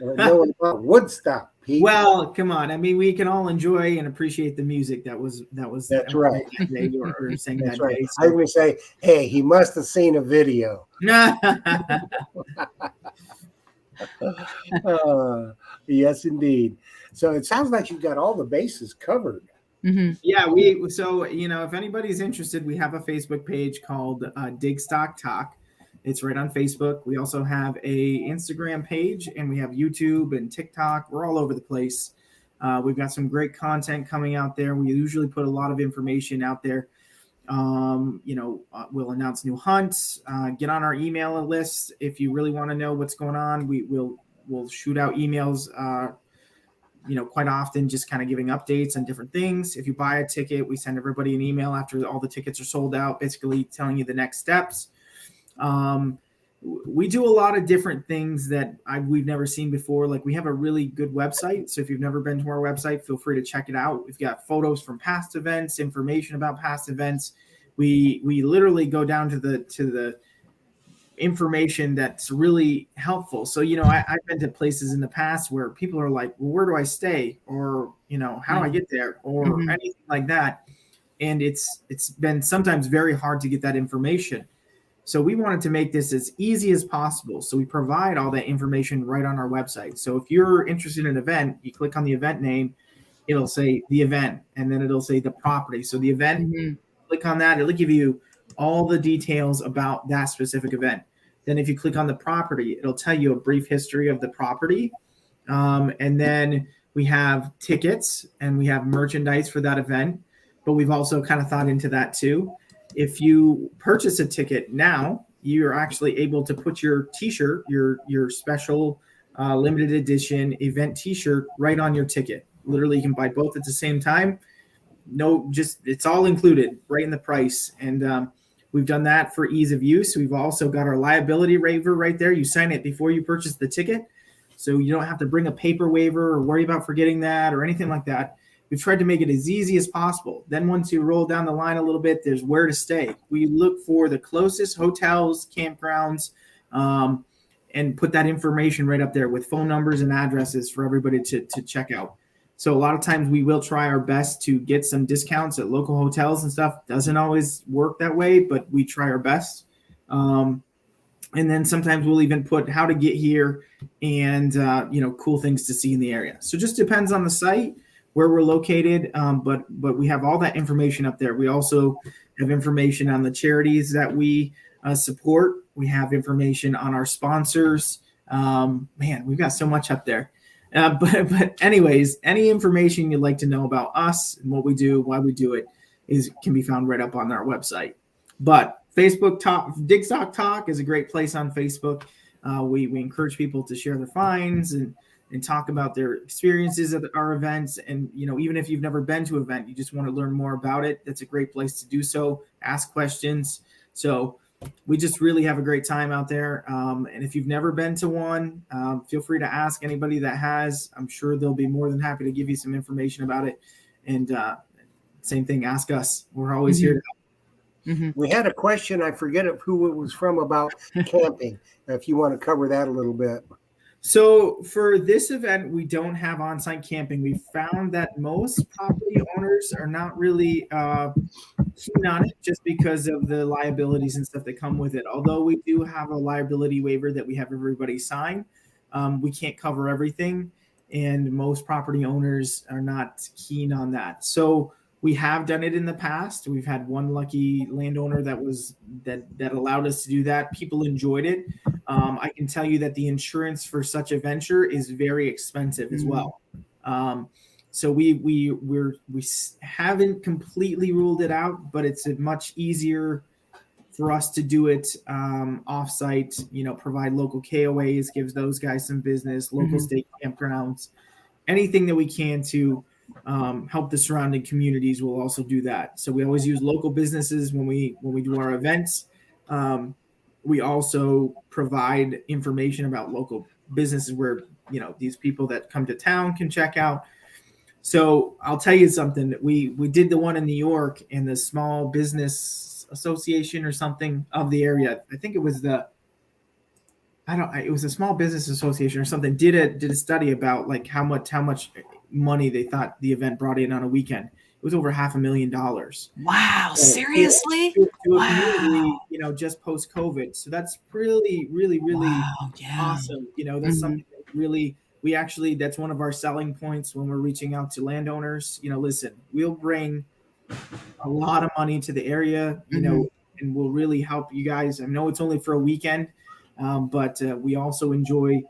knowing about Woodstock, Pete. Well, come on. I mean, we can all enjoy and appreciate the music that was That's right. That day or sang That's that right. day. I was going to say, hey, he must have seen a video. Yes, indeed. So it sounds like you've got all the bases covered. Yeah, so if anybody's interested, we have a Facebook page called Digstock Talk. It's right on Facebook. We also have a Instagram page, and we have YouTube and TikTok. We're all over the place. We've got some great content coming out there. We usually put a lot of information out there. We'll announce new hunts. Get on our email list if you really want to know what's going on. We'll shoot out emails. Quite often just kind of giving updates on different things. If you buy a ticket, we send everybody an email after all the tickets are sold out, basically telling you the next steps. We do a lot of different things that we've never seen before. Like we have a really good website. So if you've never been to our website, feel free to check it out. We've got photos from past events, information about past events. We literally go down to the information that's really helpful. So, I've been to places in the past where people are like, well, where do I stay? Or, how do I get there? Or anything like that. And it's been sometimes very hard to get that information. So we wanted to make this as easy as possible. So we provide all that information right on our website. So if you're interested in an event, you click on the event name, it'll say the event, and then it'll say the property. So the event, click on that, it'll give you all the details about that specific event. Then if you click on the property, it'll tell you a brief history of the property. And then we have tickets and we have merchandise for that event, but we've also kind of thought into that too. If you purchase a ticket now, you're actually able to put your t-shirt, your special limited edition event t-shirt right on your ticket. Literally, you can buy both at the same time. It's all included right in the price. And we've done that for ease of use. We've also got our liability waiver right there. You sign it before you purchase the ticket. So you don't have to bring a paper waiver or worry about forgetting that or anything like that. We've tried to make it as easy as possible. Then once you roll down the line a little bit, there's where to stay. We look for the closest hotels, campgrounds, and put that information right up there with phone numbers and addresses for everybody to check out. So a lot of times we will try our best to get some discounts at local hotels and stuff. Doesn't always work that way, but we try our best. And then sometimes we'll even put how to get here and, cool things to see in the area. So just depends on the site where we're located. But we have all that information up there. We also have information on the charities that we support. We have information on our sponsors. We've got so much up there. But anyways, any information you'd like to know about us and what we do, why we do it, can be found right up on our website. But Facebook Digstock Talk is a great place on Facebook. We encourage people to share their finds and talk about their experiences at our events. And, even if you've never been to an event, you just want to learn more about it, that's a great place to do so. Ask questions. So we just really have a great time out there. And if you've never been to one, feel free to ask anybody that has. I'm sure they'll be more than happy to give you some information about it. And same thing, ask us. We're always here to help. We had a question, I forget who it was from, about camping. If you want to cover that a little bit. So for this event, we don't have on-site camping. We found that most property owners are not really keen on it just because of the liabilities and stuff that come with it. Although we do have a liability waiver that we have everybody sign, we can't cover everything, and most property owners are not keen on that. So we have done it in the past. We've had one lucky landowner that allowed us to do that. People enjoyed it. I can tell you that the insurance for such a venture is very expensive as well. So we haven't completely ruled it out, but it's a much easier for us to do it offsite. Provide local KOAs, gives those guys some business, local state campgrounds, anything that we can to help the surrounding communities. We'll also do that. So we always use local businesses when we do our events. We also provide information about local businesses where these people that come to town can check out. So I'll tell you something. We did the one in New York, and the Small Business Association or something of the area. I think it was it was a Small Business Association or something. Did a study about like how much money they thought the event brought in on a weekend. It was over $500,000. Wow, So, seriously? to a Wow. community, just post COVID. So that's really, really, really awesome. That's something that really, that's one of our selling points when we're reaching out to landowners. Listen, we'll bring a lot of money to the area, and we'll really help you guys. I know it's only for a weekend, but we also enjoy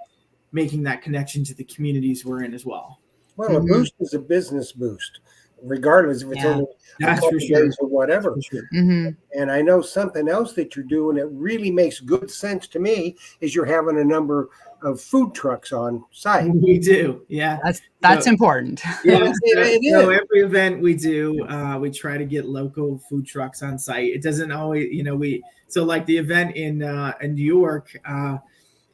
making that connection to the communities we're in as well. Well, a boost is a business boost, regardless if it's only a couple days or whatever. And I know something else that you're doing that really makes good sense to me is you're having a number of food trucks on site. We do, yeah. That's important. Yeah, so every event we do, we try to get local food trucks on site. It doesn't always, so like the event in New York,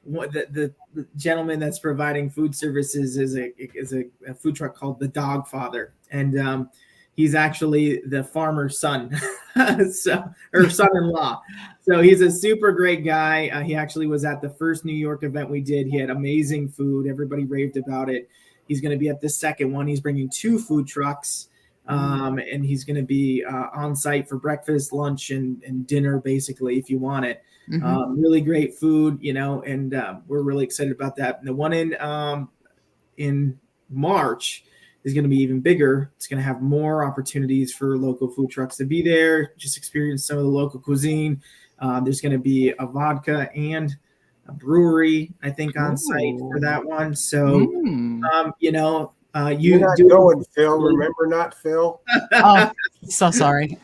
the gentleman that's providing food services is a food truck called the Dog Father, and he's actually the farmer's son, or son-in-law. So he's a super great guy. He actually was at the first New York event we did. He had amazing food. Everybody raved about it. He's going to be at the second one. He's bringing 2 food trucks, and he's going to be on site for breakfast, lunch, and dinner, basically, if you want it. Really great food, and we're really excited about that. And the one in March is going to be even bigger. It's going to have more opportunities for local food trucks to be there, just experience some of the local cuisine. There's going to be a vodka and a brewery, I think, on site for that one. So, you're not going, Phil. Remember, not Phil. Oh, so sorry.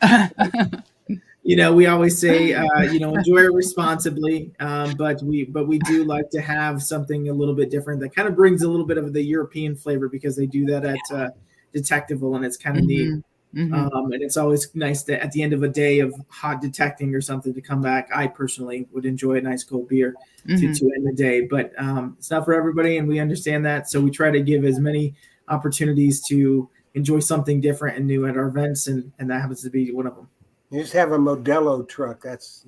We always say, enjoy it responsibly, but we do like to have something a little bit different that kind of brings a little bit of the European flavor, because they do that at Detectival, and it's kind of neat. And it's always nice to, at the end of a day of hot detecting or something, to come back. I personally would enjoy a nice cold beer to end the day, but it's not for everybody, and we understand that. So we try to give as many opportunities to enjoy something different and new at our events, and that happens to be one of them. You just have a Modelo truck. That's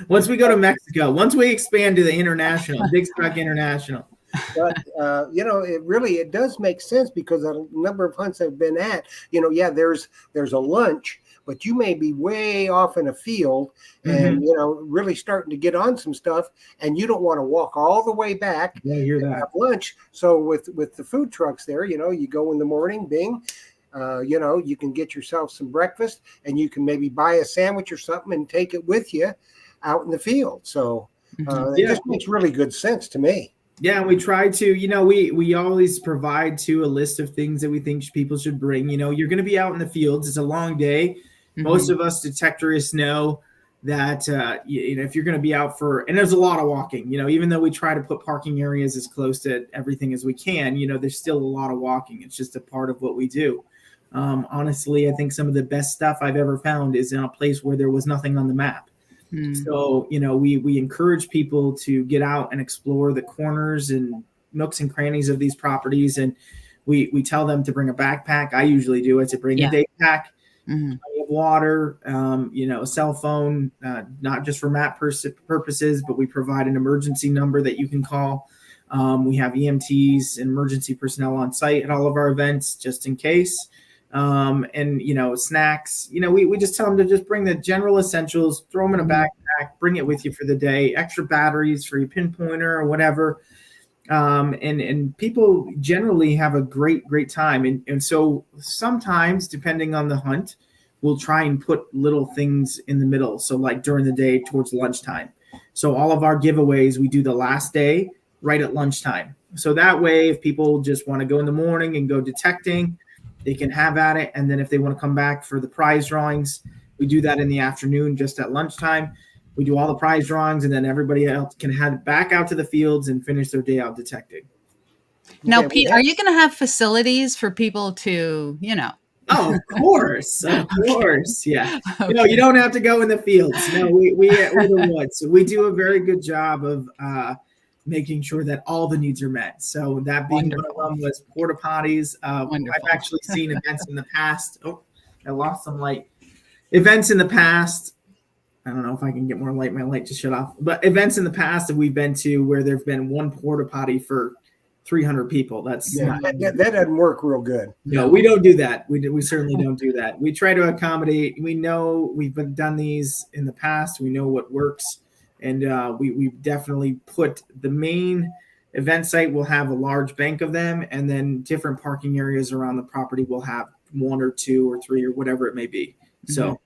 once we go to Mexico, once we expand to the international, Digstock International. But it does make sense, because a number of hunts I've been at, there's a lunch, but you may be way off in a field and really starting to get on some stuff, and you don't want to walk all the way back to have lunch. So with the food trucks there, you go in the morning, bing. You can get yourself some breakfast, and you can maybe buy a sandwich or something and take it with you out in the field. So it just makes really good sense to me. Yeah, we try to, we always provide a list of things that we think people should bring. You're going to be out in the fields. It's a long day. Most of us detectorists know that, if you're going to be out and there's a lot of walking, even though we try to put parking areas as close to everything as we can, there's still a lot of walking. It's just a part of what we do. Honestly, I think some of the best stuff I've ever found is in a place where there was nothing on the map. So, we encourage people to get out and explore the corners and nooks and crannies of these properties. And we tell them to bring a backpack. I usually do it, to bring a day pack, plenty of water, a cell phone, not just for map purposes, but we provide an emergency number that you can call. We have EMTs and emergency personnel on site at all of our events, just in case. And snacks, we just tell them to just bring the general essentials, throw them in a backpack, bring it with you for the day, extra batteries for your pinpointer or whatever. And people generally have a great time. And so sometimes, depending on the hunt, we'll try and put little things in the middle. So like during the day towards lunchtime. So all of our giveaways we do the last day. right at lunchtime. So that way, if people just want to go in the morning and go detecting, they can have at it. And then if they want to come back for the prize drawings, we do that in the afternoon, just at lunchtime. We do all the prize drawings, and then everybody else can head back out to the fields and finish their day out detecting. Now, Pete, are you going to have facilities for people to, Oh, of course, of course, yeah. Okay. You don't have to go in the fields. No, we're the woods. So we do a very good job of making sure that all the needs are met. So that being Wonderful. one of them was porta potties. Wonderful. I've actually seen events in the past. Oh, I lost some light. Events in the past. I don't know if I can get more light. My light just shut off. But events in the past that we've been to where there's been one porta potty for 300 people. That's that doesn't work real good. No, we don't do that. We certainly don't do that. We try to accommodate. We know we've done these in the past. We know what works, and we definitely put the main event site will have a large bank of them, and then different parking areas around the property will have 1 or 2 or 3 or whatever it may be. So.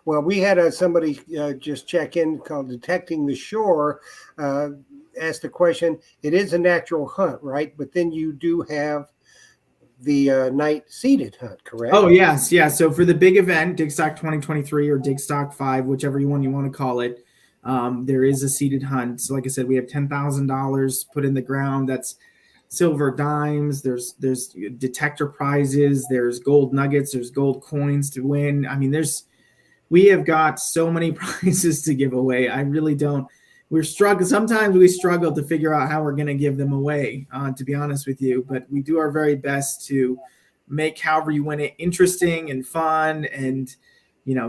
Well, we had somebody just check in called Detecting the Shore, asked the question. It is a natural hunt, right? But then you do have the night seated hunt, correct? Oh, yes. Yeah. So for the big event, Digstock 2023 or Digstock 5, whichever one you want to call it, there is a seated hunt. So like I said, we have $10,000 put in the ground. That's silver dimes. There's detector prizes. There's gold nuggets. There's gold coins to win. I mean, we have got so many prizes to give away. I really don't. We're struggling. Sometimes we struggle to figure out how we're going to give them away, to be honest with you. But we do our very best to make however you win it interesting and fun and,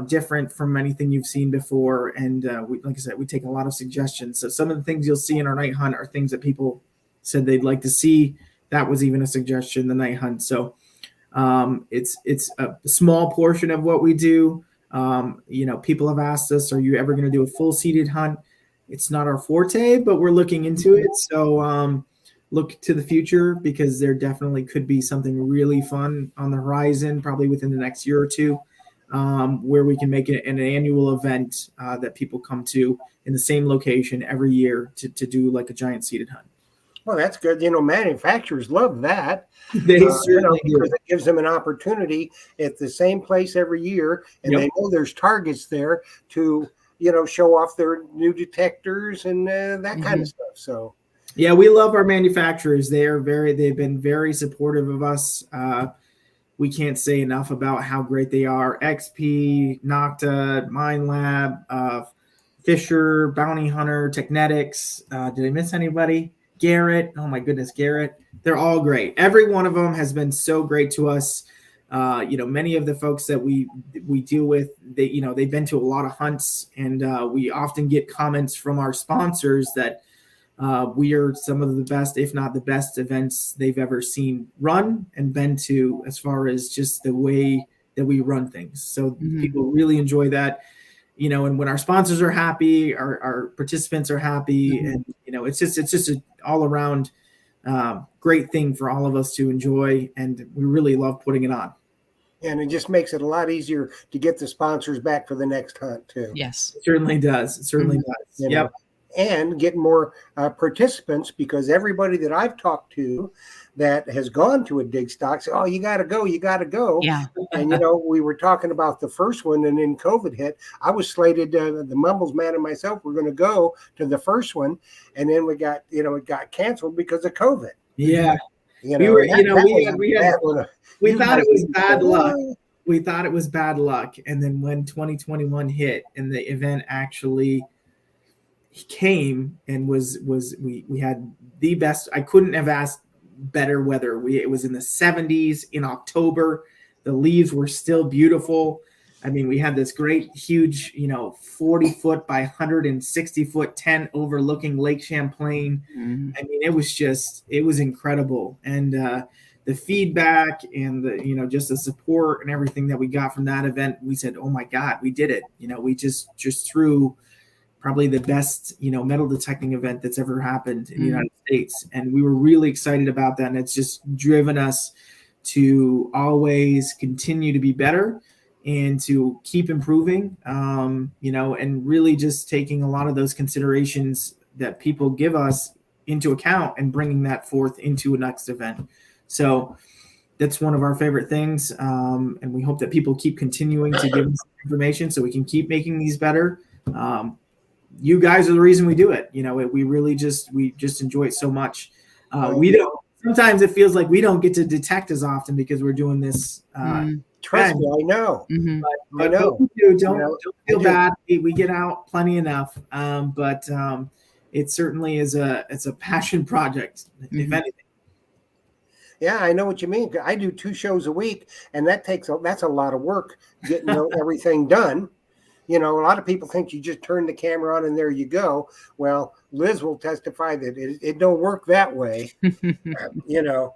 different from anything you've seen before. And like I said, we take a lot of suggestions. So some of the things you'll see in our night hunt are things that people said they'd like to see. That was even a suggestion, the night hunt. So it's a small portion of what we do. People have asked us, are you ever going to do a full seated hunt? It's not our forte, but we're looking into it. So look to the future because there definitely could be something really fun on the horizon, probably within the next year or two, where we can make it an annual event that people come to in the same location every year to do like a giant seated hunt. Well, that's good. Manufacturers love that. They certainly do. Because it gives them an opportunity at the same place every year, and they know there's targets there to, show off their new detectors and that kind of stuff. So, yeah, we love our manufacturers. They've been very supportive of us. We can't say enough about how great they are. XP, Nocta, Mine Lab, Fisher, Bounty Hunter, Technetics. Did I miss anybody? Garrett. Oh my goodness, Garrett. They're all great. Every one of them has been so great to us. Many of the folks that we deal with, they've been to a lot of hunts, and we often get comments from our sponsors that we are some of the best, if not the best events they've ever seen run and been to as far as just the way that we run things. So people really enjoy that. And when our sponsors are happy, our participants are happy, and it's just an all around great thing for all of us to enjoy, and we really love putting it on. And it just makes it a lot easier to get the sponsors back for the next hunt too. Yes, it certainly does. It certainly does. Yep. And get more participants, because everybody that I've talked to that has gone to a Digstock says, "Oh, you got to go, you got to go." Yeah. And we were talking about the first one, and then COVID hit. I was slated. The Mumbles Man and myself were going to go to the first one, and then it got canceled because of COVID. Yeah. We thought it was bad luck. We thought it was bad luck, and then when 2021 hit and the event actually came and we had the best. I couldn't have asked better weather. It was in the 70s in October. The leaves were still beautiful. I mean, we had this great, huge, 40-foot by 160-foot tent overlooking Lake Champlain. Mm-hmm. I mean, it was incredible. And the feedback and the, just the support and everything that we got from that event, we said, oh my God, we did it. We just threw probably the best, metal detecting event that's ever happened in the United States. And we were really excited about that. And it's just driven us to always continue to be better and to keep improving, and really just taking a lot of those considerations that people give us into account and bringing that forth into a next event. So that's one of our favorite things. And we hope that people keep continuing to give us information so we can keep making these better. You guys are the reason we do it. We just enjoy it so much. Sometimes it feels like we don't get to detect as often because we're doing this. Trust me, I know. Mm-hmm. I know. Don't feel bad. We get out plenty enough. But it certainly is it's a passion project, if anything. Yeah, I know what you mean. I do 2 shows a week, and that's a lot of work getting everything done. A lot of people think you just turn the camera on and there you go. Well, Liz will testify that it don't work that way. Yeah,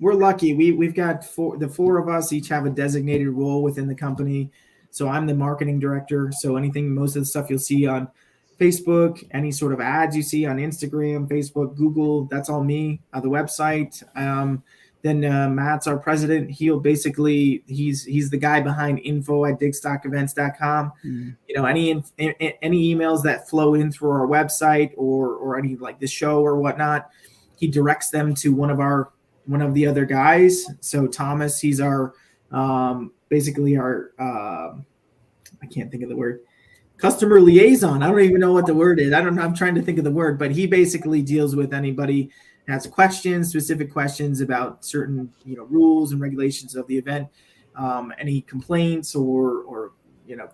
we're lucky. We've got the 4 of us each have a designated role within the company. So I'm the marketing director. So most of the stuff you'll see on Facebook, any sort of ads you see on Instagram, Facebook, Google, that's all me. The website. Then Matt's our president. He's the guy behind info@digstockevents.com. Any emails that flow in through our website or any like the show or whatnot, he directs them to one of the other guys. So Thomas, he's our basically our I can't think of the word. Customer liaison. I don't even know what the word is. I don't know. I'm trying to think of the word, but he basically deals with anybody that has questions, specific questions about certain, rules and regulations of the event, any complaints or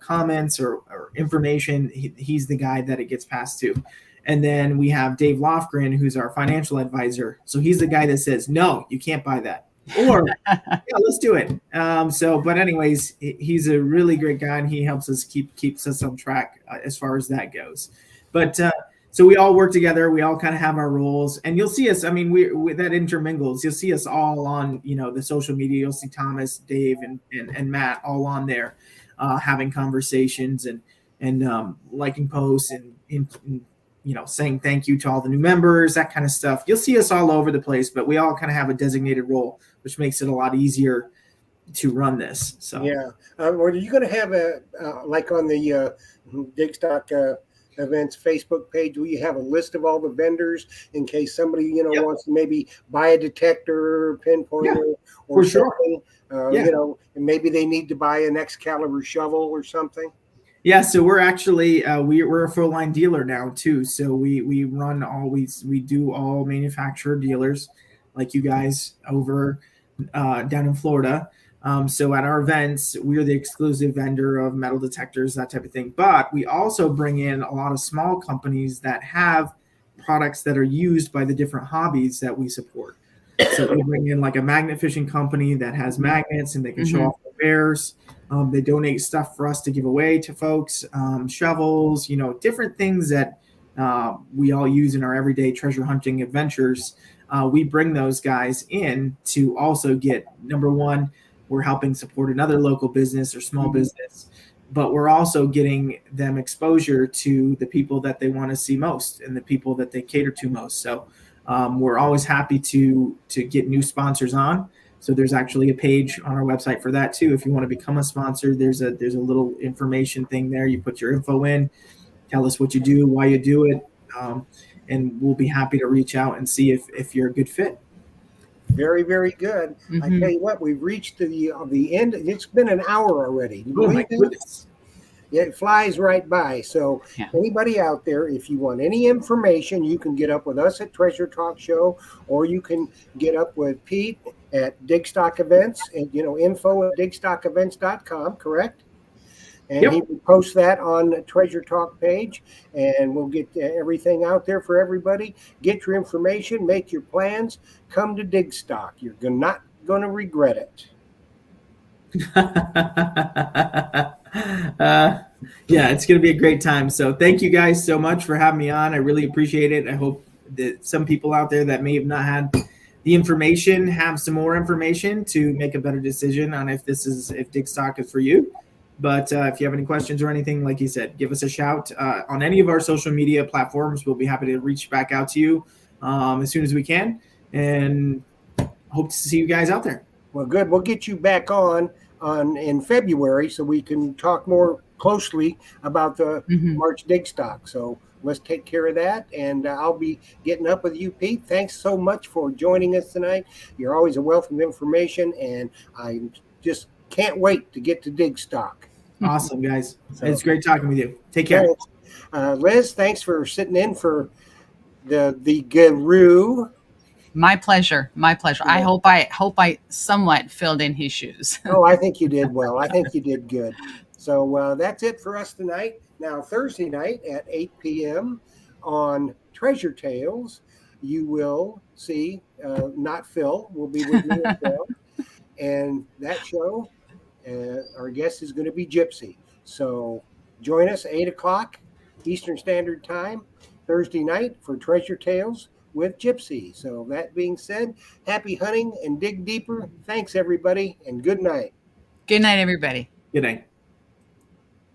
comments or information. He's the guy that it gets passed to. And then we have Dave Lofgren, who's our financial advisor. So he's the guy that says, no, you can't buy that. Or, yeah, let's do it. But anyways, he's a really great guy, and he helps us keeps us on track as far as that goes. But so we all work together. We all kind of have our roles, and you'll see us. I mean, we that intermingles. You'll see us all on, the social media. You'll see Thomas, Dave, and Matt all on there, having conversations and liking posts and saying thank you to all the new members, that kind of stuff. You'll see us all over the place, but we all kind of have a designated role, which makes it a lot easier to run this. So yeah, are you going to have like on the Digstock events Facebook page? Will you have a list of all the vendors in case somebody wants to maybe buy a detector, pinpointer, or something? Sure. And maybe they need to buy an Excalibur shovel or something. Yeah, so we're actually we're a full line dealer now too. So we do all manufacturer dealers like you guys over down in Florida. So at our events, we're the exclusive vendor of metal detectors, that type of thing. But we also bring in a lot of small companies that have products that are used by the different hobbies that we support. So we bring in like a magnet fishing company that has magnets and they can show off their bears. They donate stuff for us to give away to folks, shovels, different things that we all use in our everyday treasure hunting adventures. We bring those guys in to also get, number one, we're helping support another local business or small business, but we're also getting them exposure to the people that they want to see most and the people that they cater to most. So we're always happy to get new sponsors on. So there's actually a page on our website for that too. If you want to become a sponsor, there's a little information thing there. You put your info in, tell us what you do, why you do it, and we'll be happy to reach out and see if you're a good fit. Very, very good. I tell you what, we've reached the end. It's been an hour already. Oh my goodness. Yeah, it flies right by. So anybody out there, if you want any information, you can get up with us at Treasure Talk Show, or you can get up with Pete at Digstock Events, and info@digstockevents.com, correct? And he will post that on the Treasure Talk page, and we'll get everything out there for everybody. Get your information, make your plans, come to Digstock. You're not going to regret it. It's going to be a great time. So thank you guys so much for having me on. I really appreciate it. I hope that some people out there that may have not had the information have some more information to make a better decision on if Digstock is for you. But if you have any questions or anything, like you said, give us a shout on any of our social media platforms. We'll be happy to reach back out to you as soon as we can, and hope to see you guys out there. Well, good. We'll get you back on in February so we can talk more closely about the March Digstock. So let's take care of that. And I'll be getting up with you, Pete. Thanks so much for joining us tonight. You're always a wealth of information, and I just can't wait to get to Digstock. Awesome, guys. So, it's great talking with you. Take care. Liz, thanks for sitting in for the guru. My pleasure. My pleasure. Yeah. I hope I somewhat filled in his shoes. Oh, I think you did well. I think you did good. So that's it for us tonight. Now, Thursday night at 8 p.m. on Treasure Tales, you will see, not Phil, will be with me as well. And that show, our guest is going to be Gypsy. So join us 8 o'clock Eastern Standard Time, Thursday night for Treasure Tales with Gypsy. So that being said, happy hunting and dig deeper. Thanks, everybody, and good night. Good night, everybody. Good night.